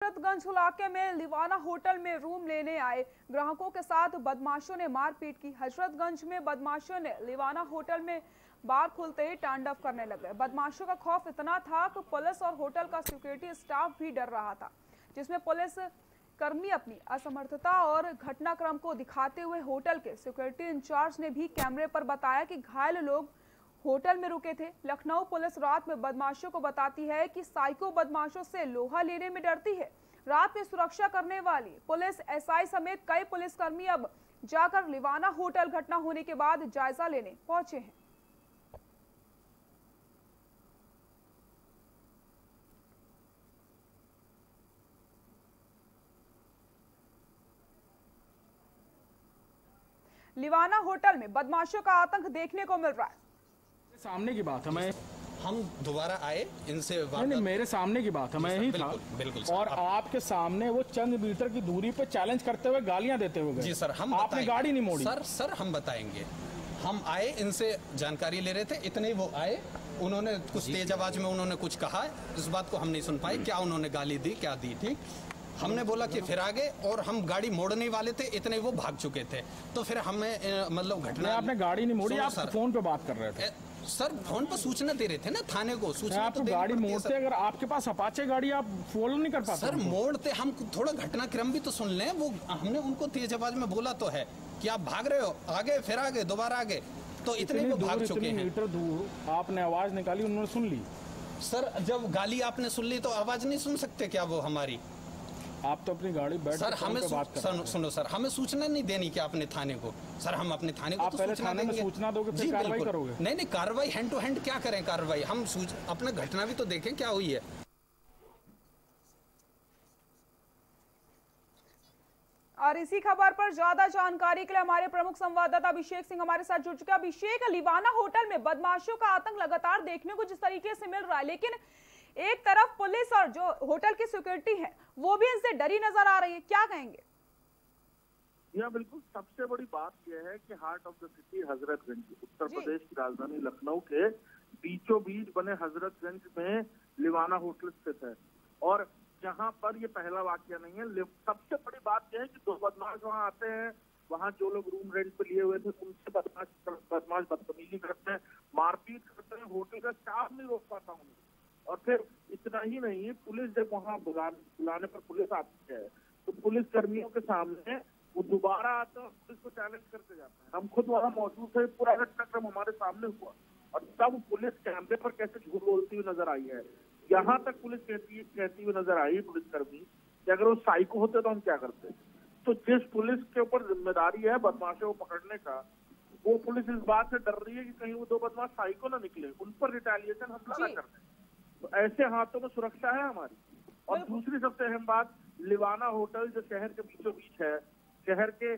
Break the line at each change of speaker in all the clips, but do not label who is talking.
हजरतगंज इलाके में लिवाना होटल में रूम लेने आए ग्राहकों के साथ बदमाशों ने मारपीट की। हजरतगंज में बदमाशों ने लिवाना होटल में बार खुलते ही तांडव करने लगे। बदमाशों का खौफ इतना था कि पुलिस और होटल का सिक्योरिटी स्टाफ भी डर रहा था, जिसमें पुलिस कर्मी अपनी असमर्थता और घटनाक्रम को दिखाते हुए होटल के सिक्योरिटी इंचार्ज ने भी कैमरे पर बताया कि घायल लोग होटल में रुके थे। लखनऊ पुलिस रात में बदमाशों को बताती है कि साइको बदमाशों से लोहा लेने में डरती है। रात में सुरक्षा करने वाली पुलिस एसआई समेत कई पुलिसकर्मी अब जाकर लिवाना होटल घटना होने के बाद जायजा लेने पहुंचे हैं। लिवाना होटल में बदमाशों का आतंक देखने को मिल रहा है।
सामने की बात है, मैं
हम दोबारा आए इनसे
नहीं, मेरे सामने की बात है, मैं यही था
बिल्कुल
और आपके सामने वो चंद मीटर की दूरी पे चैलेंज करते हुए गालियां देते हुए गए।
जी सर, हम
आपने गाड़ी नहीं मोड़ी।
सर हम बताएंगे। हम आए, इनसे जानकारी ले रहे थे, इतने ही वो आए, उन्होंने कुछ तेज आवाज में उन्होंने कुछ कहा, इस बात को हम नहीं सुन पाए, क्या उन्होंने गाली दी क्या दी थी। हमने बोला कि फिर आगे, और हम गाड़ी मोड़ने वाले थे, इतने वो भाग चुके थे। तो फिर हमें मतलब घटना,
आपने गाड़ी नहीं मोड़ी, आप फोन पे बात कर रहे थे।
सर फोन पर सूचना दे रहे थे ना थाने को, सूचना
आप तो गाड़ी मोड़ते, अगर आपके पास अपाचे गाड़ी आप फॉलो नहीं कर पाते।
सर मोड़ते, हम थोड़ा घटनाक्रम भी तो सुन लें। वो हमने उनको तेज आवाज में बोला तो है कि आप भाग रहे हो, आगे फिर आगे दोबारा आगे, तो इतने वो भाग चुके हैं।
मीटर दूर आपने आवाज निकाली, उन्होंने सुन ली।
सर जब गाली आपने सुन ली तो आवाज नहीं सुन सकते क्या वो हमारी?
आप तो अपनी गाड़ी बैठ
सर हमें सुनो सर, हमें सूचना नहीं देनी क्या अपने थाने को? सर हम अपने थाने को
तो सूचना देंगे। सूचना दोगे फिर कार्रवाई करोगे?
नहीं, कार्रवाई हैंड टू हैंड क्या करें कार्रवाई, हम अपना घटना भी तो देखें क्या हुई है।
और इसी खबर पर ज्यादा जानकारी के लिए हमारे प्रमुख संवाददाता अभिषेक सिंह हमारे साथ जुड़ चुके हैं। अभिषेक, लिवाना होटल में बदमाशों का आतंक लगातार देखने को जिस तरीके से मिल रहा है, लेकिन एक तरफ पुलिस और जो होटल की सिक्योरिटी है वो भी इनसे डरी नजर आ रही है, क्या कहेंगे?
यह बिल्कुल सबसे बड़ी बात यह है कि heart of the city Hazratganj, Uttar Pradesh की राजधानी लखनऊ के बीचों बीच बने हजरतगंज में लिवाना होटल स्थित है। और जहां पर ये पहला वाकया नहीं है। सबसे बड़ी बात यह है कि दो बदमाश वहां आते हैं, वहां जो लोग रूम रेंट पे लिए हुए थे उनसे बदमाश बदतमीजी करते हैं, मारपीट करते हैं, होटल का स्टाफ नहीं रोक पाता उन्हें। और फिर इतना ही नहीं, पुलिस जब वहां बुलाने पर पुलिस आती है तो पुलिस कर्मियों के सामने वो दोबारा आते हैं, पुलिस को चैलेंज करते जाते हैं। हम खुद वहां मौजूद थे, पूरा घटनाक्रम हमारे सामने हुआ और तब पुलिस कैमरे पर कैसे झूठ बोलती हुई नजर आई है। यहाँ तक पुलिस कहती हुई नजर आई पुलिसकर्मी कि अगर वो साइको होते तो हम क्या करते। तो जिस पुलिस के ऊपर जिम्मेदारी है बदमाशों को पकड़ने का, वो पुलिस इस बात से डर रही है कि कहीं वो दो बदमाश साइको ना निकले, उन पर रिटेलिएशन हमला न करते। तो ऐसे हाथों में सुरक्षा है हमारी। और दूसरी सबसे अहम बात, लिवाना होटल जो शहर के बीचों बीच है, शहर के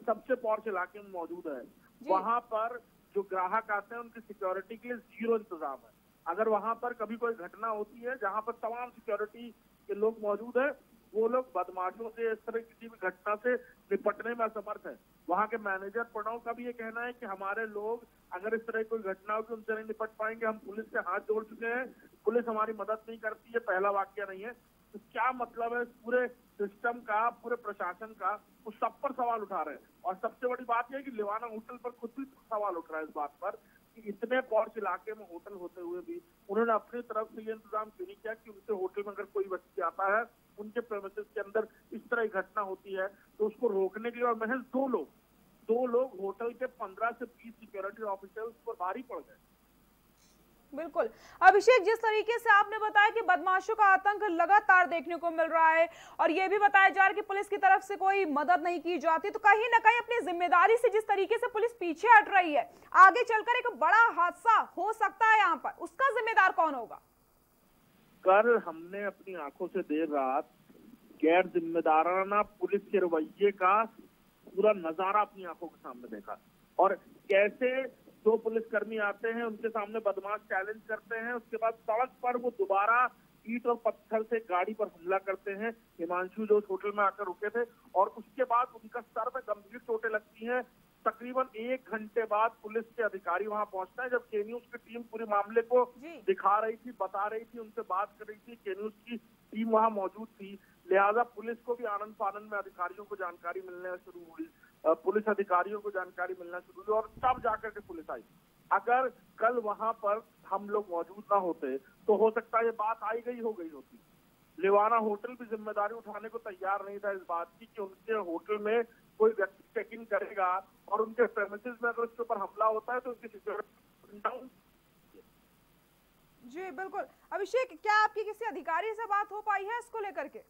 सबसे पॉश इलाके में मौजूद है, वहां पर जो ग्राहक आते हैं उनकी सिक्योरिटी के लिए जीरो इंतजाम है। अगर वहां पर कभी कोई घटना होती है जहां पर तमाम सिक्योरिटी के लोग मौजूद है, वो लोग बदमाशों से, इस तरह किसी भी घटना से निपटने में असमर्थ है। वहां के मैनेजर प्रणव का भी ये कहना है कि हमारे लोग अगर इस तरह कोई घटना होगी उनसे नहीं निपट पाएंगे, हम पुलिस से हाथ जोड़ चुके हैं, पुलिस हमारी मदद नहीं करती है, पहला वाकया नहीं है। तो क्या मतलब है पूरे सिस्टम का, पूरे प्रशासन का? वो सब पर सवाल उठा रहे हैं। और सबसे बड़ी बात यह है कि लिवाना होटल पर खुद भी सवाल उठ रहा है इस बात पर कि इतने पॉश इलाके में होटल होते हुए भी उन्होंने अपनी तरफ से ये इंतजाम क्यों नहीं किया कि उनके होटल में अगर कोई व्यक्ति आता है, उनके प्रेमिसेस के अंदर इस तरह की घटना होती है तो उसको रोकने के लिए। और महज दो लोग होटल के 15 से 20 सिक्योरिटी ऑफिसर्स पर भारी पड़ गए।
बिल्कुल अभिषेक, जिस तरीके से आपने बताया कि बदमाशों का आतंक लगातार देखने को मिल रहा है और यह भी बताया जा रहा है कि पुलिस की तरफ से कोई मदद नहीं की जाती, तो कहीं ना कहीं अपनी जिम्मेदारी से जिस तरीके से पुलिस पीछे हट रही है, आगे चलकर एक बड़ा हादसा हो सकता है यहाँ पर, उसका जिम्मेदार कौन होगा?
कल हमने अपनी आंखों से देर रात गैर जिम्मेदाराना पुलिस के रवैये का पूरा नजारा अपनी आंखों के सामने देखा। और कैसे दो पुलिसकर्मी आते हैं, उनके सामने बदमाश चैलेंज करते हैं, उसके बाद सड़क पर वो दोबारा ईंट और पत्थर से गाड़ी पर हमला करते हैं। हिमांशु जो होटल में आकर रुके थे, और उसके बाद उनका सर में गंभीर चोटें लगती हैं। तकरीबन 1 घंटे बाद पुलिस के अधिकारी वहां पहुंचते हैं, जब के न्यूज की टीम पूरे मामले को दिखा रही थी, बता रही थी, उनसे बात कर रही थी, के न्यूज की टीम वहां मौजूद थी। लिहाजा पुलिस को भी आनंद फानंद में अधिकारियों को जानकारी मिलने शुरू हुई, पुलिस अधिकारियों को जानकारी मिलना शुरू हुई और तब जाकर के पुलिस आई। अगर कल वहां पर हम लोग मौजूद ना होते तो हो सकता है ये बात आई गई हो गई होती। लिवाना होटल भी जिम्मेदारी उठाने को तैयार नहीं था इस बात की कि उनके होटल में कोई व्यक्ति चेक इन करेगा और उनके प्रेमिसेस में अगर उसके ऊपर हमला होता है तो उसकी सिक्योरिटी डाउन।
जी बिल्कुल। अभिषेक, क्या आपकी किसी अधिकारी से बात हो पाई है इसको लेकर के?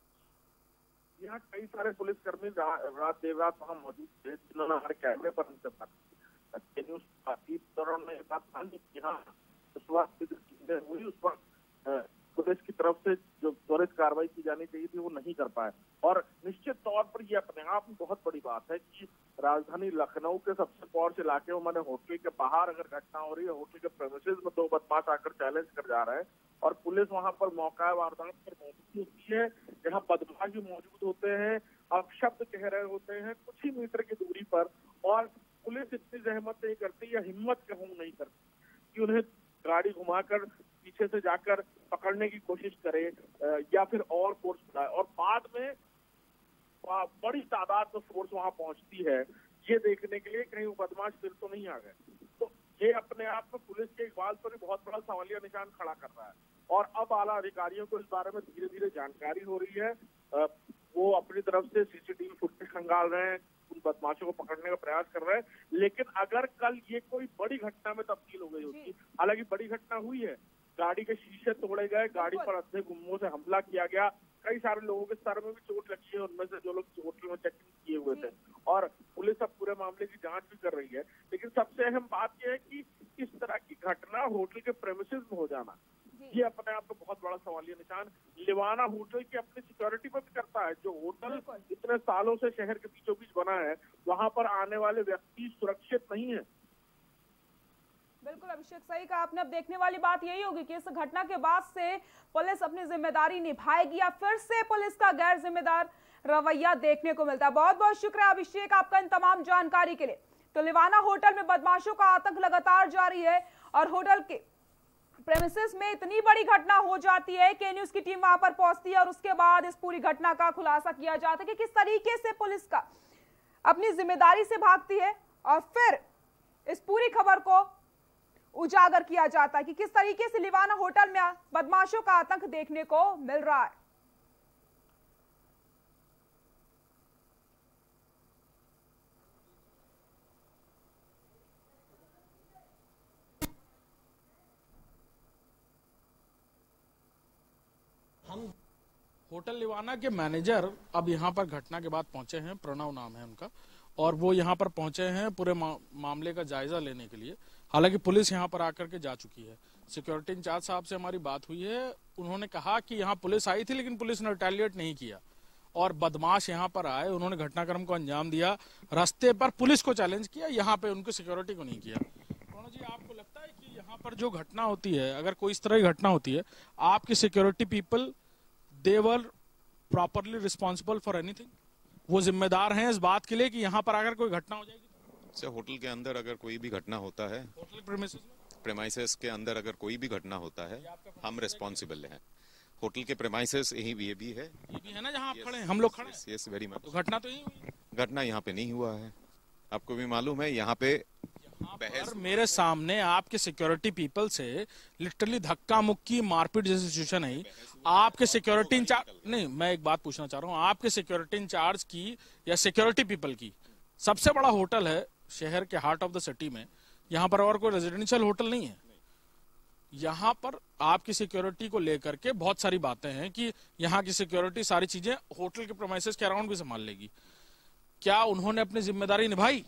यहाँ कई सारे पुलिसकर्मी रात देर रात वहाँ मौजूद थे जिन्होंने हमारे कैमरे पर उनसे बात की। न्यूज दौरान में बात की यहाँ उस वक्त हुई, उस वक्त पुलिस की तरफ से जो त्वरित कार्रवाई की जानी चाहिए थी वो नहीं कर पाए। और निश्चित तौर पर ये अपने आप में बहुत बड़ी बात है कि राजधानी लखनऊ के सबसे पॉश इलाके में मैंने होटल के बाहर अगर घटना हो रही है, होटल के प्रेमिसेस में दो बदमाश आकर चैलेंज कर जा रहे हैं और पुलिस वहां पर मौका वारदात पर मौजूद होती है, जहां बदमाश भी मौजूद होते हैं, अपशब्द कह रहे होते हैं कुछ ही मीटर की दूरी पर, और पुलिस इतनी जहमत नहीं करती या हिम्मत कहूँ नहीं करती कि उन्हें गाड़ी घुमाकर पीछे से जाकर पकड़ने की कोशिश करे या फिर और फोर्स बढ़ाए। और बाद में बड़ी तादाद में फोर्स वहां पहुंचती है ये देखने के लिए कहीं वो बदमाश फिर तो नहीं आ गए। तो ये अपने आप में पुलिस के इकबाल पर भी बहुत बड़ा सवालिया निशान खड़ा कर रहा है। और अब आला अधिकारियों को इस बारे में धीरे धीरे जानकारी हो रही है, वो अपनी तरफ से सीसीटीवी फुटेज खंगाल रहे हैं, उन बदमाशों को पकड़ने का प्रयास कर रहे हैं। लेकिन अगर कल ये कोई बड़ी घटना में तब्दील हो गई होती, हालांकि बड़ी घटना हुई है, गाड़ी के शीशे तोड़े गए, गाड़ी पर अंधे गुम्मों से हमला किया गया, कई सारे लोगों के सर में भी चोट लगी है, उनमें से जो लोग होटल में चेक इन किए हुए थे, और पुलिस अब पूरे मामले की जांच भी कर रही है। लेकिन सबसे अहम बात यह है कि इस तरह की घटना होटल के प्रेमिसेस में हो जाना, ये अपने आप में बहुत बड़ा सवालिया निशान लिवाना होटल की अपनी सिक्योरिटी पर भी करता है। जो होटल इतने सालों से शहर के बीचों बीच बना है, वहां पर आने वाले व्यक्ति सुरक्षित नहीं है।
बिल्कुल अभिषेक, सही कहा आपने। अब देखने वाली बात यही होगी कि इस घटना के बाद से पुलिस अपनी जिम्मेदारी निभाएगी या फिर से पुलिस का गैर जिम्मेदार रवैया देखने को मिलता है। बहुत बहुत शुक्रिया अभिषेक आपका इन तमाम जानकारी के लिए। तो लिवाना होटल में बदमाशों का आतंक लगातार जारी है और होटल के प्रेमिसेस में इतनी बड़ी घटना हो जाती है कि न्यूज की टीम वहां पर पहुंचती है और उसके बाद इस पूरी घटना का खुलासा किया जाता है कि किस तरीके से पुलिस का अपनी जिम्मेदारी से भागती है और फिर इस पूरी खबर को उजागर किया जाता है कि किस तरीके से लिवाना होटल में बदमाशों का आतंक देखने को मिल रहा है।
हम होटल लिवाना के मैनेजर अब यहाँ पर घटना के बाद पहुंचे हैं, प्रणव नाम है उनका, और वो यहाँ पर पहुंचे हैं पूरे मामले का जायजा लेने के लिए। हालांकि पुलिस यहाँ पर आकर के जा चुकी है। सिक्योरिटी इंचार्ज साहब से हमारी बात हुई है, उन्होंने कहा कि यहाँ पुलिस आई थी लेकिन पुलिस ने रिटेलिएट नहीं किया और बदमाश यहाँ पर आए, उन्होंने घटनाक्रम को अंजाम दिया, रास्ते पर पुलिस को चैलेंज किया, यहाँ पे उनकी सिक्योरिटी को नहीं किया। प्रणव जी, आपको लगता है कि यहाँ पर जो घटना होती है, अगर कोई इस तरह की घटना होती है, आपकी security people they were properly responsible for anything? वो जिम्मेदार हैं इस बात के लिए कि यहाँ पर अगर कोई घटना हो जाएगी?
होटल के अंदर अगर कोई भी घटना होता है,
होटल
प्रेमाइसेस के अंदर अगर कोई भी घटना होता है, हम रिस्पॉन्सिबल हैं। होटल के प्रेमाइसेस यही ये भी है
ना जहाँ आप खड़े हैं, हम लोग खड़े हैं।
Yes very much.
तो घटना तो यही हुई।
घटना यहाँ पे नहीं हुआ है, आपको भी मालूम है। यहाँ पे
बहस मेरे सामने आपके सिक्योरिटी पीपल से लिटरली धक्का मुक्की मारपीट जैसी सिचुएशन है। आपके सिक्योरिटी इंचार्ज, नहीं मैं एक बात पूछना चाह रहा हूँ, आपके सिक्योरिटी इंचार्ज की या सिक्योरिटी पीपल की, सबसे बड़ा होटल है शहर के हार्ट ऑफ द सिटी में, यहाँ पर और कोई रेजिडेंशियल होटल नहीं है। यहाँ पर आपकी सिक्योरिटी को लेकर के बहुत सारी बातें हैं कि यहाँ की सिक्योरिटी सारी चीजें होटल के प्रेमाइसेस के अराउंड भी संभाल लेगी। क्या उन्होंने अपनी जिम्मेदारी निभाई?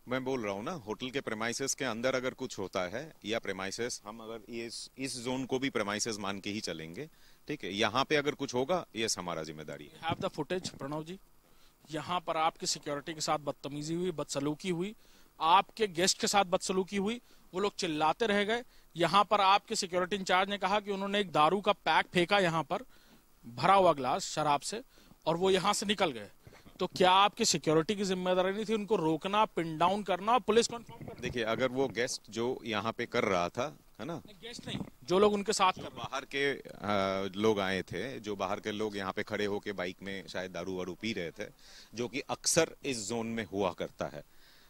मैं बोल रहा हूँ ना, होटल के प्रेमाइसेस के अंदर अगर कुछ होता है या प्रेमाइसेस, हम अगर इस जोन को भी प्रेमाइसेस मान के ही चलेंगे, ठीक है। यहाँ पे अगर कुछ होगा, ये हमारा जिम्मेदारी है।
हैव द फुटेज प्रणव जी, यहाँ पर आपकी सिक्योरिटी के साथ बदतमीजी हुई, बदसलूकी हुई, आपके गेस्ट के साथ बदसलूकी हुई, वो लोग चिल्लाते रह गए। यहाँ पर आपके सिक्योरिटी इंचार्ज ने कहा कि उन्होंने एक दारू का पैक फेंका यहाँ पर, भरा हुआ ग्लास शराब से, और वो यहाँ से निकल गए। तो क्या आपकी सिक्योरिटी की जिम्मेदारी नहीं थी उनको रोकना, पिन डाउन करना और पुलिस को इन्फॉर्म करना?
देखिए, अगर वो गेस्ट जो यहाँ पे कर रहा था, है ना।
गेस्ट नहीं, जो लोग उनके साथ कर
बाहर के लोग आए थे, जो बाहर के लोग यहाँ पे खड़े होके बाइक में शायद दारू वारू पी रहे थे, जो कि अक्सर इस जोन में हुआ करता है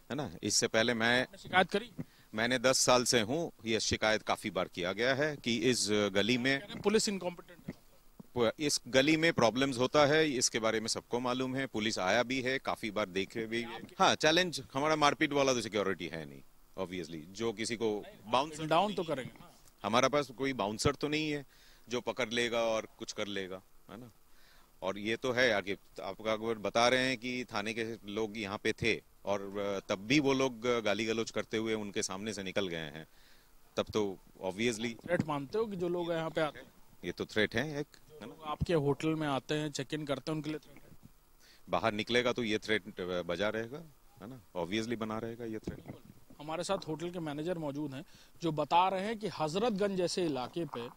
ना। इससे पहले
शिकायत करी,
मैंने 10 साल से हूँ, ये शिकायत काफी बार किया गया है कि इस गली में
पुलिस इनकॉम्पिटेंट है,
इस गली में प्रॉब्लम्स होता है, इसके बारे में सबको मालूम है। पुलिस आया भी है, काफी बार देखे भी है। हाँ, चैलेंज हमारा मारपीट वाला तो सिक्योरिटी है नहीं, ऑब्वियसली। जो किसी को बाउंस
डाउन तो करेंगे,
हमारा पास कोई बाउंसर तो नहीं है जो पकड़ लेगा और कुछ कर लेगा, है ना। और ये तो है यार कि आपका अगर बता रहे हैं कि थाने के लोग यहाँ पे थे और तब भी वो लोग गाली गलौज करते हुए उनके सामने से निकल गए हैं, तब तो ऑब्वियसली
थ्रेट मानते हो कि जो लोग यहाँ पे आते हैं,
ये तो थ्रेट है एक, है ना।
आपके होटल में आते हैं, चेक इन करते हैं, उनके लिए थ्रेट है।
बाहर निकलेगा तो ये थ्रेट बजा रहेगा, है ना, ऑब्वियसली बना रहेगा ये थ्रेट।
हमारे साथ होटल के मैनेजर मौजूद हैं जो बता रहे हैं कि हजरतगंज जैसे इलाके पे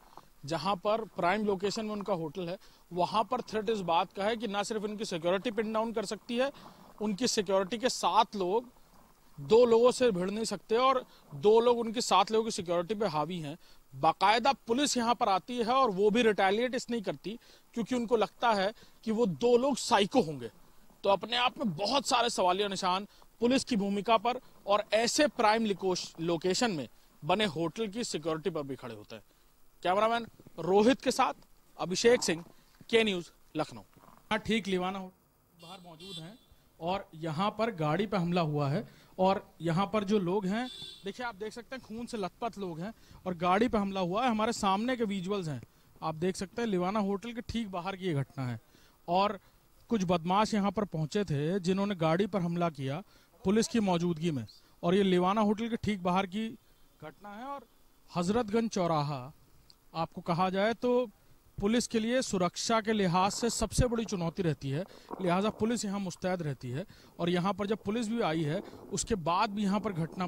जहां पर प्राइम लोकेशन में उनका होटल है, वहां पर थ्रेट इस बात का है कि ना सिर्फ इनकी सिक्योरिटी पिन डाउन कर सकती है, उनकी सिक्योरिटी के 7 लोग 2 लोगों से भिड़ नहीं सकते और 2 लोग उनके 7 लोगों की सिक्योरिटी पे हावी हैं। बाकायदा पुलिस यहाँ पर आती है और वो भी रिटेलिएट इस नहीं करती क्योंकि उनको लगता है कि वो 2 लोग साइको होंगे। तो अपने आप में बहुत सारे सवालिया निशान पुलिस की भूमिका पर और ऐसे प्राइम लोकेशन में बने होटल की सिक्योरिटी पर भी खड़े होते हैं। कैमरामैन रोहित के साथ अभिषेक सिंह, के न्यूज, लखनऊ। हाँ, ठीक लिवाना होटल बाहर मौजूद हैं और यहाँ पर गाड़ी पे हमला हुआ है और यहाँ पर जो लोग हैं, देखिए आप देख सकते हैं खून से लथपथ लोग हैं और गाड़ी पे हमला हुआ है। हमारे सामने के विजुअल्स हैं, आप देख सकते हैं लिवाना होटल के ठीक बाहर की ये घटना है और कुछ बदमाश यहाँ पर पहुंचे थे जिन्होंने गाड़ी पर हमला किया पुलिस की मौजूदगी में। और ये लिवाना होटल के ठीक बाहर की घटना है और हजरतगंज चौराहा आपको कहा जाए तो पुलिस के लिए सुरक्षा के लिहाज से सबसे बड़ी चुनौती रहती है, लिहाजा पुलिस यहाँ मुस्तैद रहती है। और यहाँ पर जब पुलिस भी आई है उसके बाद भी यहाँ पर घटना,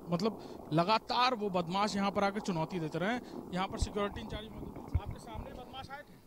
मतलब लगातार वो बदमाश यहाँ पर आकर चुनौती देते रहे। यहाँ पर सिक्योरिटी इंचार्ज मौजूद, आपके सामने बदमाश आए थे?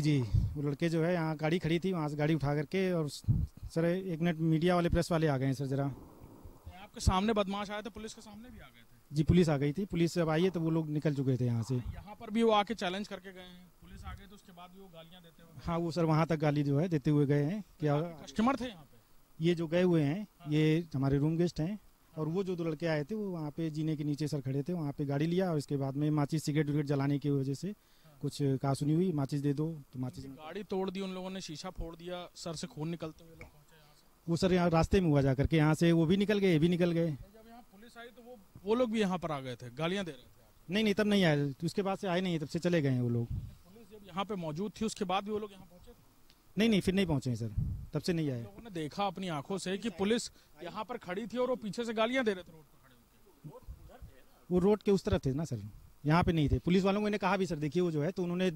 जी, वो लड़के जो है यहाँ गाड़ी खड़ी थी, वहाँ से गाड़ी उठा करके, और सर 1 मिनट, मीडिया वाले प्रेस वाले आ गए हैं सर जरा।
आपके सामने बदमाश आए थे, पुलिस के सामने भी आ गए थे?
जी, पुलिस आ गई थी, पुलिस जब आई है तो वो लोग निकल चुके थे यहाँ से।
यहाँ पर भी वो आके चैलेंज करके गए हैं, पुलिस आ गई तो उसके बाद भी वो गालियाँ देते हुए?
हाँ, वो सर वहाँ तक गाली जो है देते हुए गए हैं। क्या
कस्टमर थे यहाँ पे?
ये जो गए हुए हैं ये हमारे रूम गेस्ट हैं और वो जो 2 लड़के आए थे वो वहाँ पे जीने के नीचे सर खड़े थे, वहाँ पे गाड़ी लिया और इसके बाद में माचिस सिगरेट विगरेट जलाने की वजह से कुछ कहा सुनी हुई, माचिस दे दो तो माचिस,
गाड़ी तोड़ दी उन लोगों ने, शीशा फोड़ दिया, सर से खून निकलते हुए लोग पहुंचे यहाँ से।
वो सर यहाँ रास्ते में हुआ जा करके, यहाँ से वो भी निकल गए, ये भी निकल गए।
जब यहाँ पुलिस आई तो वो लोग भी यहाँ पर आ गए थे, गालियाँ दे रहे थे?
नहीं, तब नहीं आए, उसके बाद से आए नहीं, तब से चले गए हैं वो लोग।
पुलिस जब यहाँ पे मौजूद थी उसके बाद भी वो लोग यहाँ पहुंचे थे?
नहीं, फिर नहीं पहुंचे हैं सर, तब से नहीं आए।
लोगों ने देखा अपनी आंखों से कि पुलिस यहाँ पर खड़ी थी और वो पीछे से गालियाँ दे रहे थे रोड पर खड़े होकर।
वो रोड के उस तरफ थे ना सर, यहाँ पे नहीं थे। पुलिस वालों को मैंने कहा भी सर देखिए वो जो है, तो उन्होंने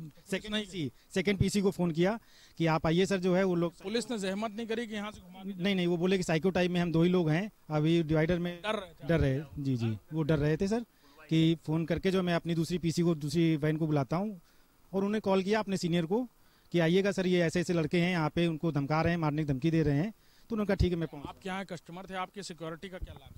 सेकंड पीसी को फोन किया कि आप आइए सर, जो है वो लोग।
पुलिस ने जहमत नहीं करी कि यहाँ से घुमा?
नहीं, वो बोले कि साइको टाइप में हम 2 ही लोग हैं, अभी डिवाइडर में डर रहे। जी, वो डर रहे थे सर कि फोन करके जो मैं अपनी दूसरी पीसी को, दूसरी वैन को बुलाता हूँ, और उन्हें कॉल किया अपने सीनियर को कि आइएगा सर, ये ऐसे ऐसे लड़के हैं यहाँ पे, उनको धमका रहे हैं, मारने की धमकी दे रहे हैं। तो उन्होंने कहा ठीक है मैं पहुँच।
आपके यहाँ कस्टमर थे, आपकी सिक्योरिटी का क्या लाभ?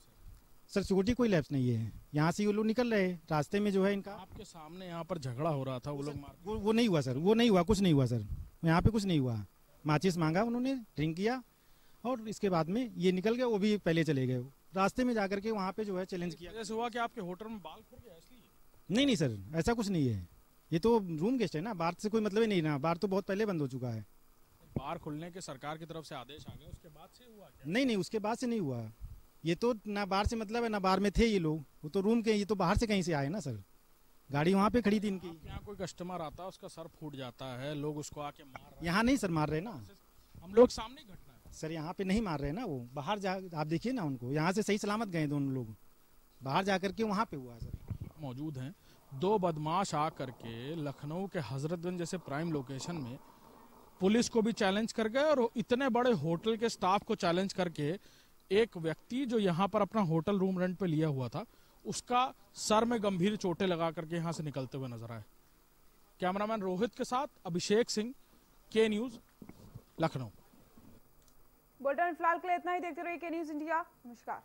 सर सिक्योरिटी कोई लैप्स नहीं है, यहाँ से वो लोग निकल रहे, रास्ते में जो है इनका।
आपके सामने यहाँ पर झगड़ा हो रहा था, वो लोग मार?
वो नहीं हुआ सर, वो नहीं हुआ, कुछ नहीं हुआ सर, यहाँ पे कुछ नहीं हुआ। माचिस मांगा उन्होंने, ड्रिंक किया और इसके बाद में ये निकल गए, वो भी पहले चले गए। रास्ते में जाकर के वहाँ पे जो है चैलेंज किया।
जैसे हुआ कि आपके होटल में बाल खुल गया इसलिए?
नहीं सर, ऐसा कुछ नहीं है, ये तो रूम गेस्ट है ना, बार से कोई मतलब ही नहीं ना, बार तो बहुत पहले बंद हो चुका है।
बार खुलने के सरकार की तरफ से आदेश आ गए, उसके बाद से हुआ क्या?
नहीं, उसके बाद से नहीं हुआ, ये तो ना बार से मतलब है ना बार में थे ये लोग, वो तो रूम के, ये तो बाहर से कहीं से आए ना सर, गाड़ी वहाँ पे खड़ी थी इनकी।
यहाँ कोई कस्टमर आता है, उसका सर फूट जाता है, लोग उसको आके मार रहे हैं।
यहाँ नहीं सर मार रहे ना,
हम लोग सामने घटना है
सर, यहाँ पे नहीं मार रहे ना, वो बाहर जा, आप देखिए ना उनको, यहाँ से सही सलामत गए दोनों लोग, बाहर जा करके वहाँ पे हुआ सर।
मौजूद हैं 2 बदमाश आ करके लखनऊ के हजरतगंज जैसे प्राइम लोकेशन में पुलिस को भी चैलेंज कर गए और इतने बड़े होटल के स्टाफ को चैलेंज करके एक व्यक्ति जो यहाँ पर अपना होटल रूम रेंट पे लिया हुआ था, उसका सर में गंभीर चोटें लगा करके यहाँ से निकलते हुए नजर आए। कैमरामैन रोहित के साथ अभिषेक सिंह, के न्यूज, लखनऊ।
बुलेटिन फिलहाल के लिए इतना ही, देखते रहिए के न्यूज इंडिया। नमस्कार।